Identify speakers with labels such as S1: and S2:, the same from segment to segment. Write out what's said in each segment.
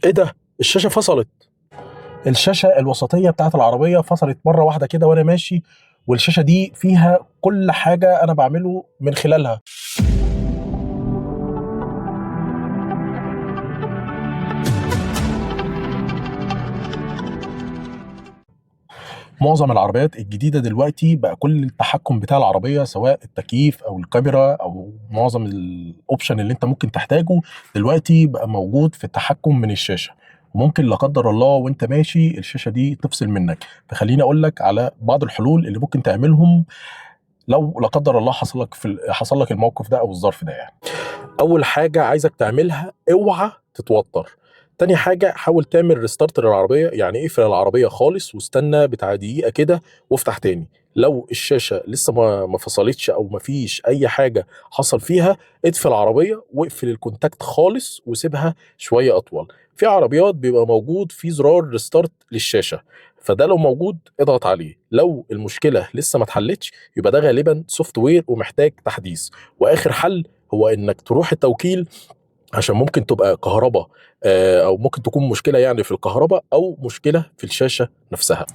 S1: ايه ده؟ الشاشة فصلت. الشاشة الوسطية بتاعت العربية فصلت مرة واحدة كده وانا ماشي، والشاشة دي فيها كل حاجة انا بعمله من خلالها. معظم العربيات الجديدة دلوقتي بقى كل التحكم بتاع العربية، سواء التكييف او الكاميرا او معظم الاوبشن اللي انت ممكن تحتاجه دلوقتي بقى موجود في التحكم من الشاشة. وممكن لا قدر الله وانت ماشي الشاشة دي تفصل منك. فخليني اقول لك على بعض الحلول اللي ممكن تعملهم لو لا قدر الله حصل لك الموقف ده او الظرف ده يعني. اول حاجه عايزك تعملها، اوعى تتوتر. تاني حاجه، حاول تعمل ريستارت للعربيه، يعني اقفل العربيه خالص واستنى بتاع دقيقه كده وافتح تاني. لو الشاشه لسه ما فصلتش او ما فيش اي حاجه حصل فيها، اطفي العربيه واقفل الكونتاكت خالص وسيبها شويه اطول. في عربيات بيبقى موجود في زرار ريستارت للشاشه، فده لو موجود اضغط عليه. لو المشكله لسه ما اتحلتش يبقى ده غالبا سوفت وير ومحتاج تحديث. واخر حل هو انك تروح التوكيل، عشان ممكن تبقى كهرباء، او ممكن تكون مشكله يعني في الكهرباء او مشكله في الشاشه نفسها.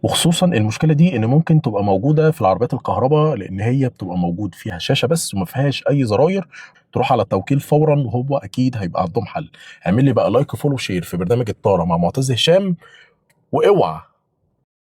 S1: وخصوصا المشكله دي ان ممكن تبقى موجوده في العربيات الكهرباء، لان هي بتبقى موجود فيها شاشه بس وما فيهاش اي زراير. تروح على التوكيل فورا وهو اكيد هيبقى عندهم حل. اعمل لي بقى لايك وفولو شير في برنامج الطاره مع معتز هشام، واوعى